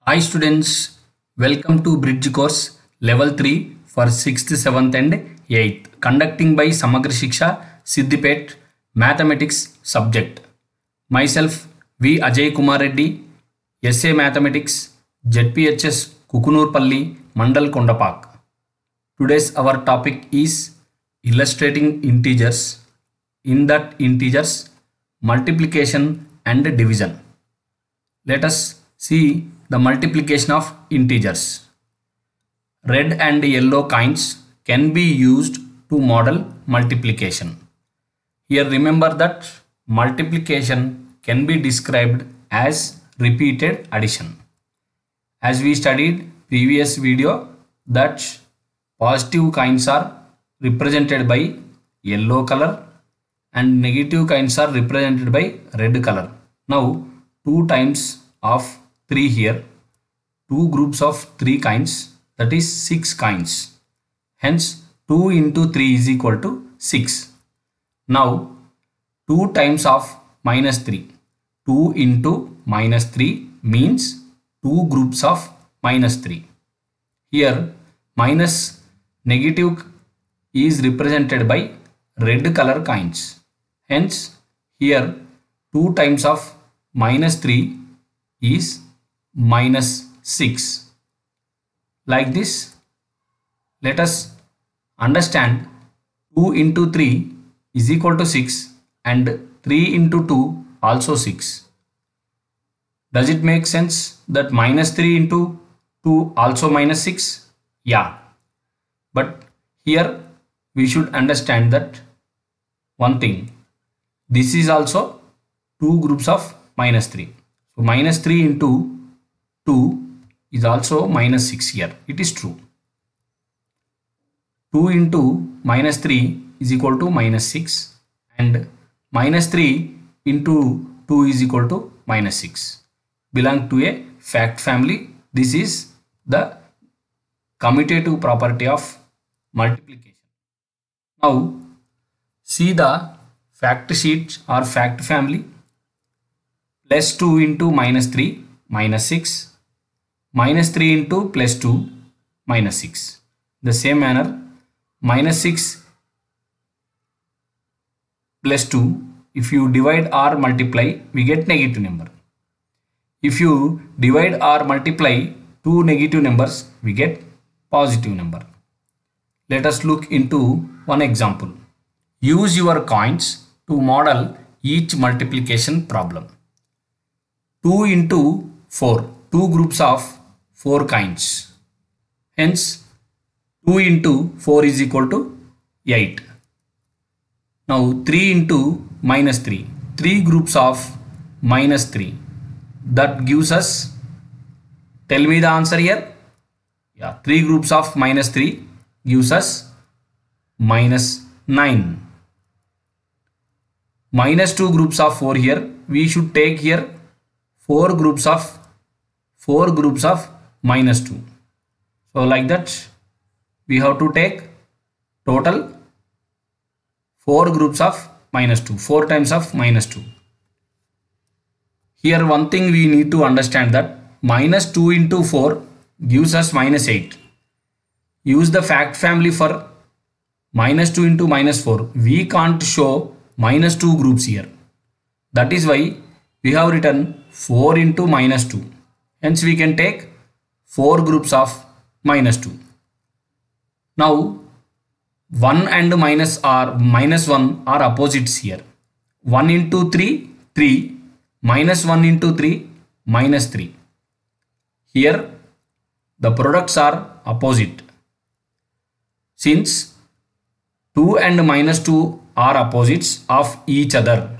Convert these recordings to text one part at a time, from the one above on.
Hi students, welcome to Bridge course level 3 for 6th, 7th and 8th conducting by Samagra Shiksha Siddipet Mathematics subject. Myself V. Ajay Kumar Reddy, SA Mathematics, ZPHS Kukunurpalli, Mandal Kondapak. Today's our topic is illustrating integers. In that integers, multiplication and division. Let us see the multiplication of integers. Red and yellow coins can be used to model multiplication. Here remember that multiplication can be described as repeated addition. As we studied previous video that positive coins are represented by yellow color and negative coins are represented by red color. Now 2 times of 3 here, 2 groups of 3 kinds, that is 6 kinds. Hence 2 into 3 is equal to 6. Now 2 times of minus 3. 2 into minus 3 means 2 groups of minus 3. Here minus negative is represented by red color coins. Hence here 2 times of minus 3 is minus 6. Like this, let us understand 2 into 3 is equal to 6 and 3 into 2 also 6. Does it make sense that minus 3 into 2 also minus 6? Yeah. But here we should understand that one thing. This is also 2 groups of minus 3. So minus 3 into 2 is also minus 6 here. It is true. 2 into minus 3 is equal to minus 6 and minus 3 into 2 is equal to minus 6. Belong to a fact family. This is the commutative property of multiplication. Now see the fact sheet or fact family. Plus 2 into minus 3 minus 6, minus 3 into plus 2 minus 6. The same manner minus 6 plus 2, if you divide or multiply we get negative number. If you divide or multiply two negative numbers we get positive number. Let us look into one example. Use your coins to model each multiplication problem. 2 into 4, 2 groups of 4 kinds. Hence 2 into 4 is equal to 8. Now 3 into minus 3, 3 groups of minus 3. That gives us, tell me the answer here. Yeah, 3 groups of minus 3 gives us minus 9. Minus 2 groups of 4 here, we should take here 4 groups of minus 2. So like that we have to take total 4 groups of minus 2, 4 times of minus 2. Here one thing we need to understand that minus 2 into 4 gives us minus 8. Use the fact family for minus 2 into minus 4. We can't show minus 2 groups here. That is why we have written 4 into minus 2. Hence we can take 4 groups of minus 2. Now 1 and minus 1 are opposites here. 1 into 3, 3. Minus 1 into 3, minus 3. Here the products are opposite. Since 2 and minus 2 are opposites of each other,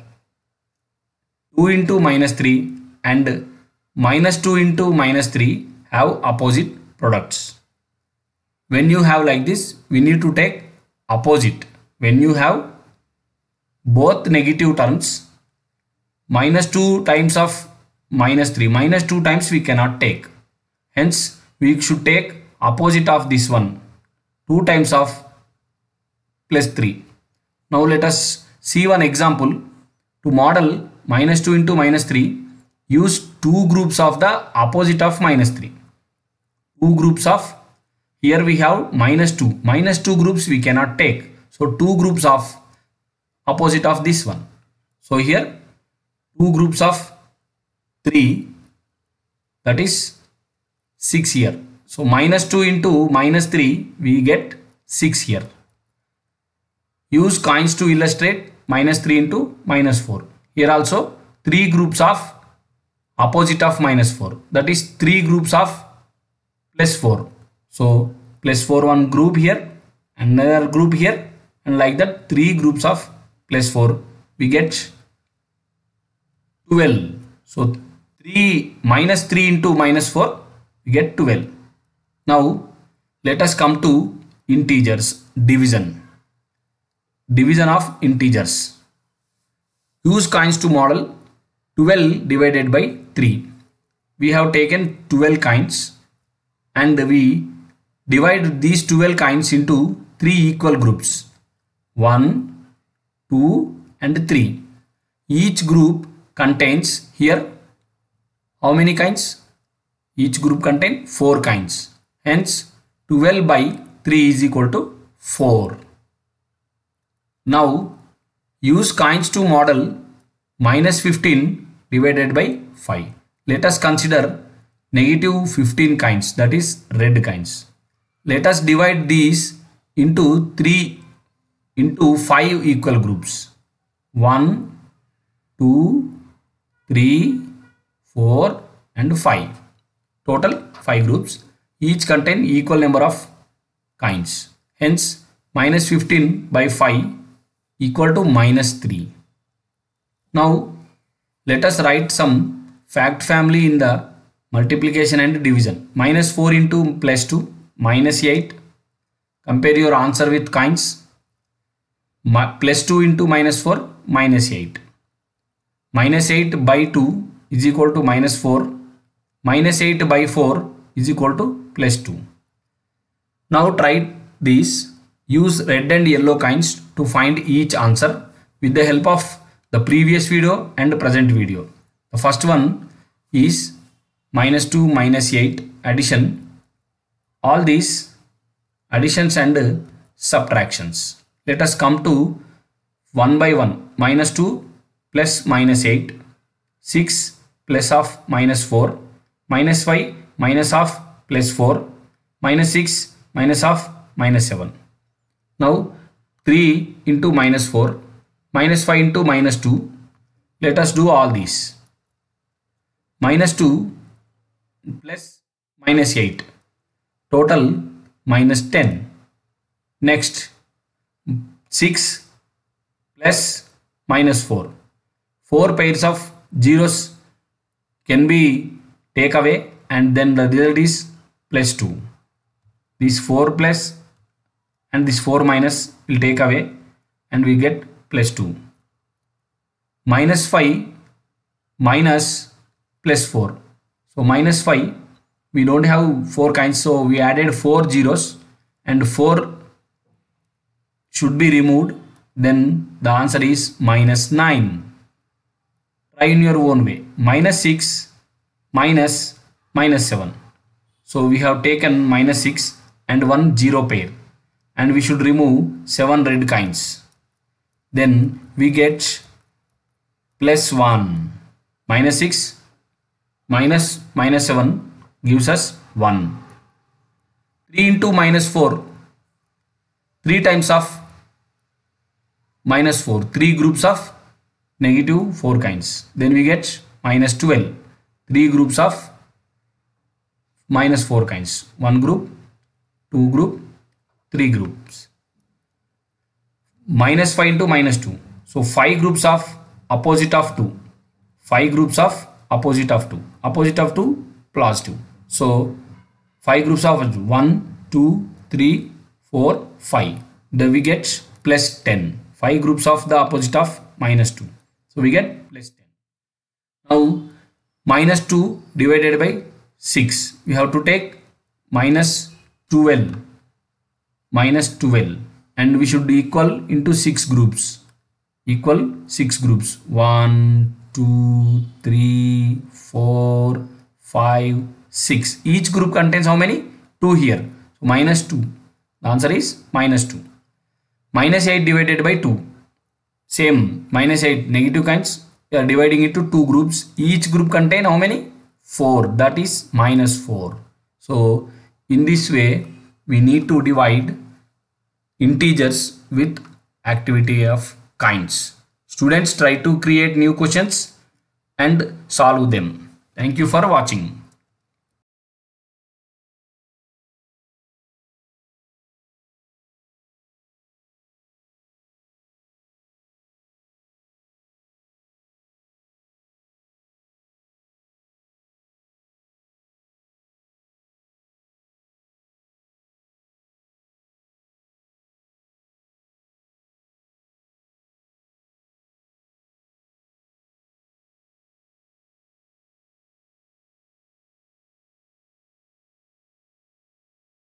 2 into minus 3 and minus 2 into minus 3 have opposite products. When you have like this, we need to take opposite. When you have both negative terms, minus 2 times of minus 3, minus 2 times we cannot take. Hence we should take opposite of this one, 2 times of plus 3. Now let us see one example to model minus 2 into minus 3. use two groups of the opposite of minus 3. Two groups of, here we have minus 2. Minus 2 groups we cannot take. So two groups of opposite of this one. So here two groups of 3, that is 6 here. So minus 2 into minus 3 we get 6 here. Use coins to illustrate minus 3 into minus 4. Here also 3 groups of opposite of minus 4, that is 3 groups of plus 4. So plus 4 one group here, another group here, and like that 3 groups of plus 4 we get 12. So 3 minus 3 into minus 4 we get 12. Now let us come to integers, division of integers. Use coins to model 12 divided by 3. We have taken 12 coins and we divide these 12 coins into 3 equal groups, 1, 2 and 3. Each group contains here how many coins? Each group contains 4 coins. Hence 12 by 3 is equal to 4. Now use coins to model minus 15 divided by 5. Let us consider negative 15 coins, that is red coins. Let us divide these into 5 equal groups, 1, 2, 3, 4 and 5. Total 5 groups. Each contain equal number of coins. Hence minus 15 by 5 equal to minus 3. Now let us write some fact family in the multiplication and division. Minus 4 into plus 2, minus 8. Compare your answer with coins. Plus 2 into minus 4, minus 8. Minus 8 by 2 is equal to minus 4. Minus 8 by 4 is equal to plus 2. Now try this. Use red and yellow coins to find each answer with the help of the previous video and present video. The first one is minus 2 minus 8 addition. All these additions and subtractions. Let us come to one by one. Minus 2 plus minus 8, 6 plus of minus 4, minus 5 minus of plus 4, minus 6 minus of minus 7. Now 3 into minus 4, minus 5 into minus 2. Let us do all these. Minus 2 plus minus 8. Total minus 10. Next 6 plus minus 4. 4 pairs of zeros can be take away and then the result is plus 2. This 4 plus and this 4 minus will take away and we get plus 2. Minus 5 minus plus 4. So minus 5, we don't have 4 kinds, so we added 4 zeros and 4 should be removed. Then the answer is minus 9. Try in your own way. Minus 6 minus minus 7. So we have taken minus 6 and 1 zero pair and we should remove 7 red coins. Then we get plus 1. Minus 6 minus minus 7 gives us 1. 3 into minus 4. 3 times of minus 4. 3 groups of negative 4 kinds. Then we get minus 12. 3 groups of minus 4 kinds. 1 group, 2 group, 3 groups. Minus 5 into minus 2. So 5 groups of opposite of 2. 5 groups of opposite of 2. Opposite of 2 positive. So 5 groups of 1, 2, 3, 4, 5. Then we get plus 10. 5 groups of the opposite of minus 2. So we get plus 10. Now minus 2 divided by 6. We have to take minus 12. Minus 12. And we should equal into 6 groups. Equal 6 groups. 1, 2, 3, 4, 5, 6. Each group contains how many? 2 here. So minus 2. The answer is minus 2. Minus 8 divided by 2. Same, minus 8 negative kinds. We are dividing it to 2 groups. Each group contain how many? 4. That is minus 4. So in this way we need to divide integers with activity of kinds. Students, try to create new questions and solve them. Thank you for watching.